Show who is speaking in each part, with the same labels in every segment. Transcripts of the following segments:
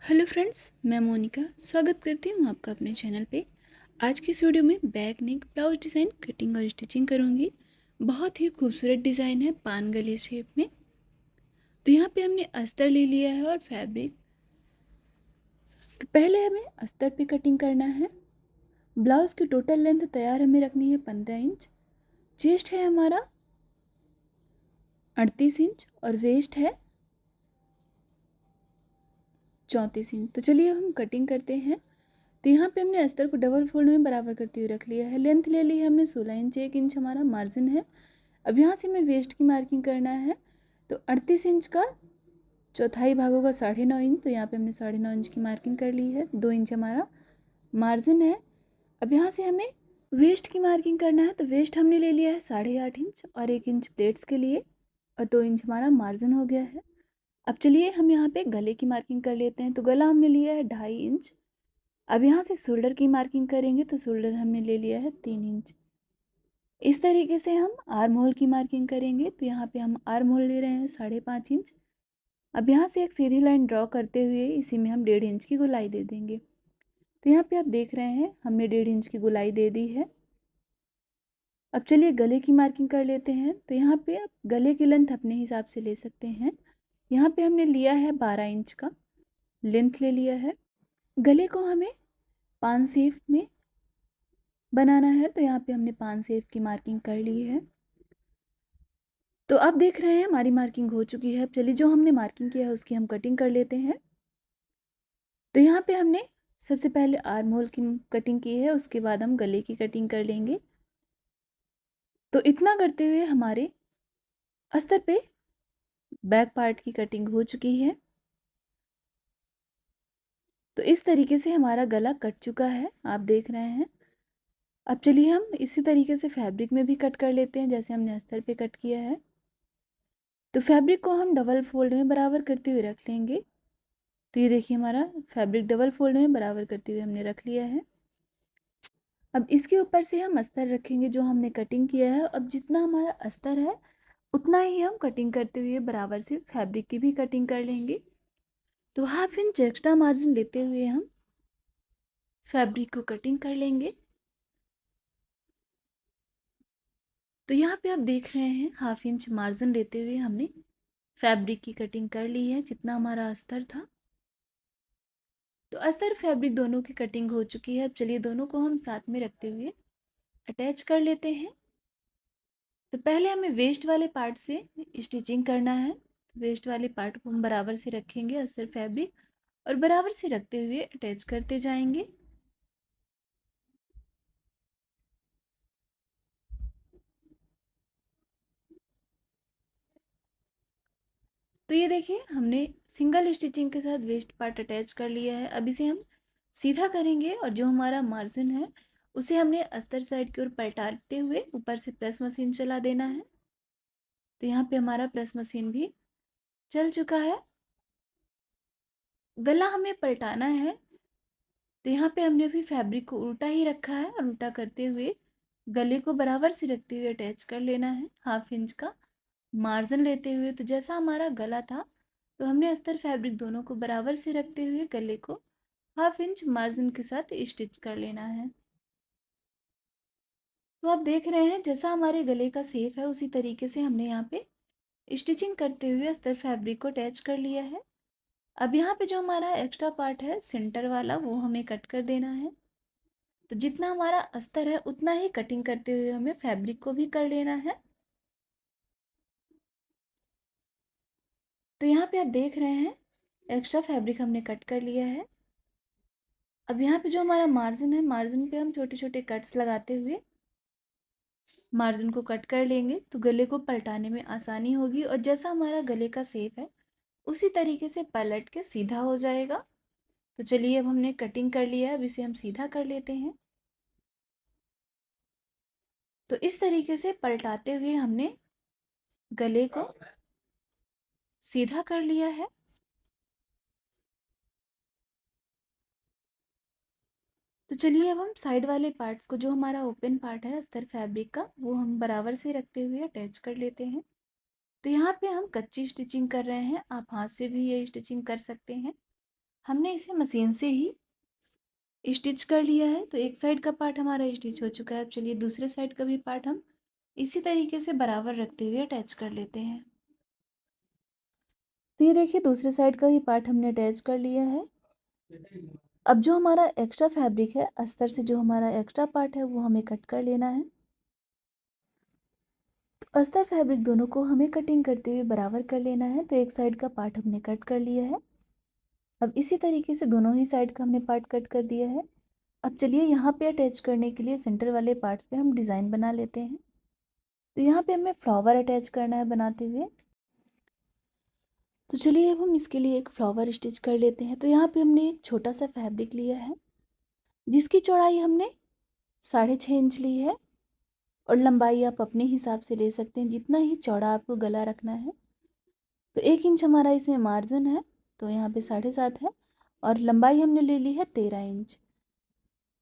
Speaker 1: Hello friends, मैं मोनिका स्वागत करती हूँ आपका अपने चैनल पे। आज की इस वीडियो में back neck blouse design cutting और स्टिचिंग करूँगी। बहुत ही खूबसूरत डिज़ाइन है पान गले शेप में। तो यहाँ पे हमने अस्तर ले लिया है और फैब्रिक। पहले हमें अस्तर पे कटिंग करना है। ब्लाउज की टोटल लेंथ तैयार हमें रखनी है 15 इंच। चेस्ट है हमारा 38 इंच और वेस्ट है 34 इंच। तो चलिए हम कटिंग करते हैं। तो यहाँ पे हमने अस्तर को डबल फोल्ड में बराबर करते हुए रख लिया है। लेंथ ले ली है हमने 16 इंच, 1 इंच हमारा मार्जिन है। अब यहाँ से हमें वेस्ट की मार्किंग करना है। तो 38 इंच का चौथाई भाग होगा 9.5 इंच। तो यहाँ पे हमने 9.5 इंच की मार्किंग कर ली है। 2 इंच हमारा मार्जिन है। अब यहाँ से हमें वेस्ट की मार्किंग करना है। तो वेस्ट हमने ले लिया है 8.5 इंच और 1 इंच प्लेट्स के लिए और 2 इंच हमारा मार्जिन हो गया है। अब चलिए हम यहाँ पे गले की मार्किंग कर लेते हैं। तो गला हमने लिया है 2.5 इंच। अब यहाँ से शोल्डर की मार्किंग करेंगे। तो शोल्डर हमने ले लिया है 3 इंच। इस तरीके से हम आर्म होल की मार्किंग करेंगे। तो यहाँ पे हम आर्म होल ले रहे हैं 5.5 इंच। अब यहाँ से एक सीधी लाइन ड्रॉ करते हुए इसी में हम 1.5 इंच की गोलाई दे देंगे। तो यहाँ पे आप देख रहे हैं हमने 1.5 इंच की गोलाई दे दी है। अब चलिए गले की मार्किंग कर लेते हैं। तो यहाँ पे आप गले की लेंथ अपने हिसाब से ले सकते हैं। यहाँ पे हमने लिया है 12 इंच का लेंथ ले लिया है। गले को हमें 5 शेप में बनाना है। तो यहाँ पे हमने 5 शेप की मार्किंग कर ली है। तो आप देख रहे हैं हमारी मार्किंग हो चुकी है। अब चलिए जो हमने मार्किंग किया है उसकी हम कटिंग कर लेते हैं। तो यहाँ पे हमने सबसे पहले आर्म होल की कटिंग की है, उसके बाद हम गले की कटिंग कर लेंगे। तो इतना करते हुए हमारे अस्तर पे बैक पार्ट की कटिंग हो चुकी है। तो इस तरीके से हमारा गला कट चुका है, आप देख रहे हैं। अब चलिए हम इसी तरीके से फैब्रिक में भी कट कर लेते हैं जैसे हमने अस्तर पे कट किया है। तो फैब्रिक को हम डबल फोल्ड में बराबर करते हुए रख लेंगे। तो ये देखिए हमारा फैब्रिक डबल फोल्ड में बराबर करते हुए हमने रख लिया है। अब इसके ऊपर से हम अस्तर रखेंगे जो हमने कटिंग किया है। अब जितना हमारा अस्तर है उतना ही हम कटिंग करते हुए बराबर से फैब्रिक की भी कटिंग कर लेंगे। तो 1/2 इंच एक्स्ट्रा मार्जिन लेते हुए हम फैब्रिक को कटिंग कर लेंगे। तो यहाँ पे आप देख रहे हैं 1/2 इंच मार्जिन लेते हुए हमने फैब्रिक की कटिंग कर ली है जितना हमारा अस्तर था। तो अस्तर फैब्रिक दोनों की कटिंग हो चुकी है। अब चलिए दोनों को हम साथ में रखते हुए अटैच कर लेते हैं। तो पहले हमें वेस्ट वाले पार्ट से स्टिचिंग करना है। वेस्ट वाले पार्ट को हम बराबर से रखेंगे अस्तर फैब्रिक और बराबर से रखते हुए अटैच करते जाएंगे। तो ये देखिए हमने सिंगल स्टिचिंग के साथ वेस्ट पार्ट अटैच कर लिया है। अब इसे हम सीधा करेंगे और जो हमारा मार्जिन है उसे हमने अस्तर साइड की ओर पलटाते हुए ऊपर से प्रेस मशीन चला देना है। तो यहाँ पे हमारा प्रेस मशीन भी चल चुका है। गला हमें पलटाना है। तो यहाँ पे हमने अभी फैब्रिक को उल्टा ही रखा है और उल्टा करते हुए गले को बराबर से रखते हुए अटैच कर लेना है। 1/2 इंच का मार्जिन लेते हुए तो जैसा हमारा गला था तो हमने अस्तर फैब्रिक दोनों को बराबर से रखते हुए गले को 1/2 इंच मार्जिन के साथ स्टिच कर लेना है। तो आप देख रहे हैं जैसा हमारे गले का शेप है उसी तरीके से हमने यहाँ पे स्टिचिंग करते हुए अस्तर फैब्रिक को अटैच कर लिया है। अब यहाँ पे जो हमारा एक्स्ट्रा पार्ट है सेंटर वाला वो हमें कट कर देना है। तो जितना हमारा अस्तर है उतना ही कटिंग करते हुए हमें फैब्रिक को भी कर लेना है। तो यहाँ पे आप देख रहे हैं एक्स्ट्रा फैब्रिक हमने कट कर लिया है। अब यहाँ पे जो हमारा मार्जिन है मार्जिन पे हम छोटे छोटे कट्स लगाते हुए मार्जिन को कट कर लेंगे तो गले को पलटाने में आसानी होगी और जैसा हमारा गले का शेप है उसी तरीके से पलट के सीधा हो जाएगा। तो चलिए अब हमने कटिंग कर लिया है, अब इसे हम सीधा कर लेते हैं। तो इस तरीके से पलटाते हुए हमने गले को सीधा कर लिया है। तो चलिए अब हम साइड वाले पार्ट्स को जो हमारा ओपन पार्ट है अस्तर फैब्रिक का वो हम बराबर से रखते हुए अटैच कर लेते हैं। तो यहाँ पे हम कच्ची स्टिचिंग कर रहे हैं, आप हाथ से भी ये स्टिचिंग कर सकते हैं। हमने इसे मशीन से ही स्टिच कर लिया है। तो एक साइड का पार्ट हमारा स्टिच हो चुका है। अब चलिए दूसरे साइड का भी पार्ट हम इसी तरीके से बराबर रखते हुए अटैच कर लेते हैं। तो ये देखिए दूसरे साइड का भी पार्ट हमने अटैच कर लिया है। अब जो हमारा एक्स्ट्रा फैब्रिक है, अस्तर से जो हमारा एक्स्ट्रा पार्ट है वो हमें कट कर लेना है। तो अस्तर फैब्रिक दोनों को हमें कटिंग करते हुए बराबर कर लेना है। तो एक साइड का पार्ट हमने कट कर लिया है। अब इसी तरीके से दोनों ही साइड का हमने पार्ट कट कर दिया है। अब चलिए यहाँ पे अटैच करने के लिए सेंटर वाले पार्ट्स पे हम डिज़ाइन बना लेते हैं। तो यहाँ पे हमें फ्लावर अटैच करना है बनाते हुए। तो चलिए अब हम इसके लिए एक फ्लावर स्टिच कर लेते हैं। तो यहाँ पे हमने एक छोटा सा फैब्रिक लिया है जिसकी चौड़ाई हमने 6.5 इंच ली है, और लंबाई आप अपने हिसाब से ले सकते हैं जितना ही चौड़ा आपको गला रखना है। तो 1 इंच हमारा इसमें मार्जिन है, तो यहाँ पे 7.5 है, और लंबाई हमने ले ली है 13 इंच।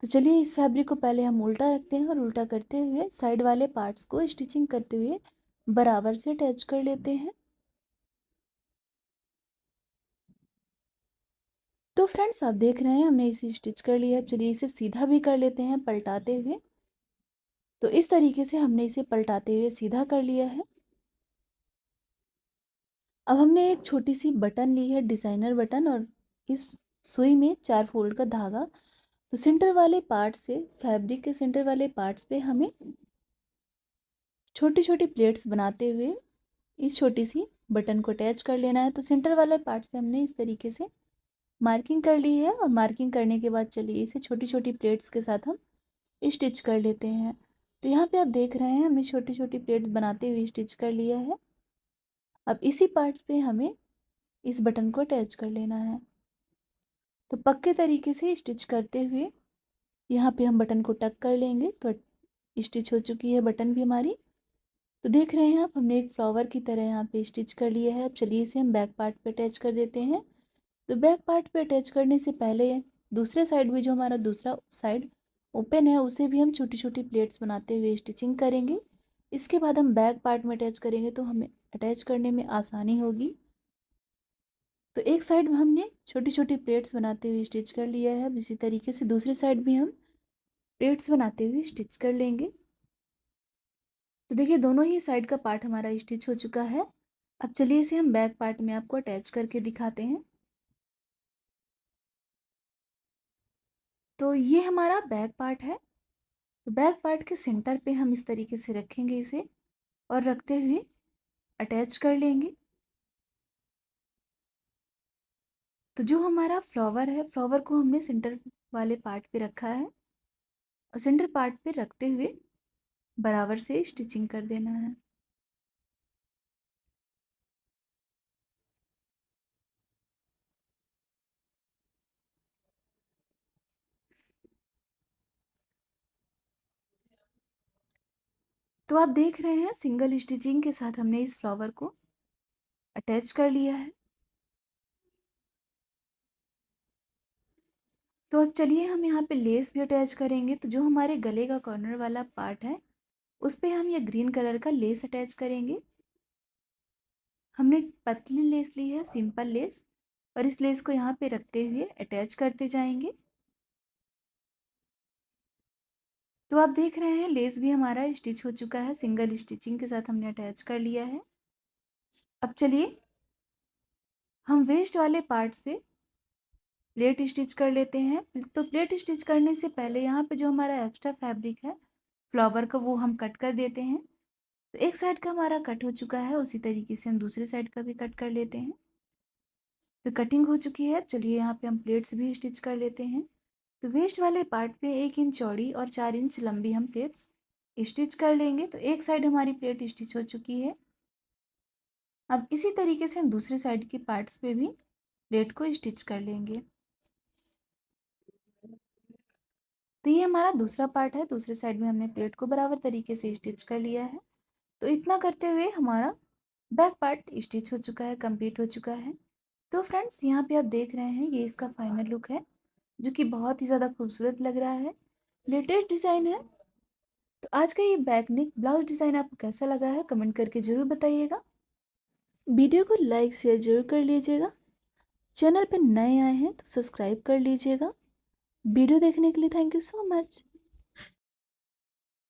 Speaker 1: तो चलिए इस फैब्रिक को पहले हम उल्टा रखते हैं और उल्टा करते हुए साइड वाले पार्ट्स को स्टिचिंग करते हुए बराबर से अटैच कर लेते हैं। तो फ्रेंड्स आप देख रहे हैं हमने इसे स्टिच कर लिया है। चलिए इसे सीधा भी कर लेते हैं पलटाते हुए। तो इस तरीके से हमने इसे पलटाते हुए सीधा कर लिया है। अब हमने एक छोटी सी बटन ली है, डिज़ाइनर बटन, और इस सुई में 4 फोल्ड का धागा। तो सेंटर वाले पार्ट्स पे, फैब्रिक के सेंटर वाले पार्ट्स पे हमें छोटी छोटी प्लेट्स बनाते हुए इस छोटी सी बटन को अटैच कर लेना है। तो सेंटर वाले पार्ट्स पे हमने इस तरीके से मार्किंग कर ली है, और मार्किंग करने के बाद चलिए इसे छोटी छोटी प्लेट्स के साथ हम स्टिच कर लेते हैं। तो यहाँ पे आप देख रहे हैं हमने छोटी छोटी प्लेट्स बनाते हुए स्टिच कर लिया है। अब इसी पार्ट्स पे हमें इस बटन को अटैच कर लेना है। तो पक्के तरीके से स्टिच करते हुए यहाँ पे हम बटन को टक कर लेंगे। तो स्टिच हो चुकी है बटन भी हमारी। तो देख रहे हैं आप हमने एक फ्लावर की तरह यहाँ पे स्टिच कर लिया है। अब चलिए इसे हम बैक पार्ट पे अटैच कर देते हैं। तो बैक पार्ट पे अटैच करने से पहले दूसरे साइड भी, जो हमारा दूसरा साइड ओपन है, उसे भी हम छोटी छोटी प्लेट्स बनाते हुए स्टिचिंग करेंगे। इसके बाद हम बैक पार्ट में अटैच करेंगे तो हमें अटैच करने में आसानी होगी। तो एक साइड में हमने छोटी छोटी प्लेट्स बनाते हुए स्टिच कर लिया है। अब इसी तरीके से दूसरी साइड भी हम प्लेट्स बनाते हुए स्टिच कर लेंगे। तो देखिए दोनों ही साइड का पार्ट हमारा स्टिच हो चुका है। अब चलिए इसे हम बैक पार्ट में आपको अटैच करके दिखाते हैं। तो ये हमारा बैक पार्ट है। तो बैक पार्ट के सेंटर पे हम इस तरीके से रखेंगे इसे, और रखते हुए अटैच कर लेंगे। तो जो हमारा फ्लावर है, फ्लावर को हमने सेंटर वाले पार्ट पे रखा है, और सेंटर पार्ट पे रखते हुए बराबर से स्टिचिंग कर देना है। तो आप देख रहे हैं सिंगल स्टिचिंग के साथ हमने इस फ्लावर को अटैच कर लिया है। तो अब चलिए हम यहाँ पे लेस भी अटैच करेंगे। तो जो हमारे गले का कॉर्नर वाला पार्ट है उस पे हम ये ग्रीन कलर का लेस अटैच करेंगे। हमने पतली लेस ली है, सिंपल लेस, और इस लेस को यहाँ पे रखते हुए अटैच करते जाएंगे। तो आप देख रहे हैं लेस भी हमारा स्टिच हो चुका है, सिंगल स्टिचिंग के साथ हमने अटैच कर लिया है। अब चलिए हम वेस्ट वाले पार्ट्स पे प्लेट स्टिच कर लेते हैं। तो प्लेट स्टिच करने से पहले यहाँ पे जो हमारा एक्स्ट्रा फैब्रिक है फ्लावर का, वो हम कट कर देते हैं। तो एक साइड का हमारा कट हो चुका है, उसी तरीके से हम दूसरे साइड का भी कट कर लेते हैं। तो कटिंग हो चुकी है। चलिए यहाँ पे हम प्लेट्स भी स्टिच कर लेते हैं। तो वेस्ट वाले पार्ट पे 1 इंच चौड़ी और 4 इंच लंबी हम प्लेट्स स्टिच कर लेंगे। तो एक साइड हमारी प्लेट स्टिच हो चुकी है। अब इसी तरीके से हम दूसरे साइड के पार्ट्स पे भी प्लेट को स्टिच कर लेंगे। तो ये हमारा दूसरा पार्ट है। दूसरे साइड में हमने प्लेट को बराबर तरीके से स्टिच कर लिया है। तो इतना करते हुए हमारा बैक पार्ट स्टिच हो चुका है, कंप्लीट हो चुका है। तो फ्रेंड्स यहाँ पे आप देख रहे हैं ये इसका फाइनल लुक है, जो कि बहुत ही ज़्यादा खूबसूरत लग रहा है, लेटेस्ट डिज़ाइन है। तो आज का ये बैक नेक ब्लाउज डिज़ाइन आपको कैसा लगा है कमेंट करके ज़रूर बताइएगा। वीडियो को लाइक शेयर जरूर कर लीजिएगा। चैनल पे नए आए हैं तो सब्सक्राइब कर लीजिएगा। वीडियो देखने के लिए थैंक यू सो मच।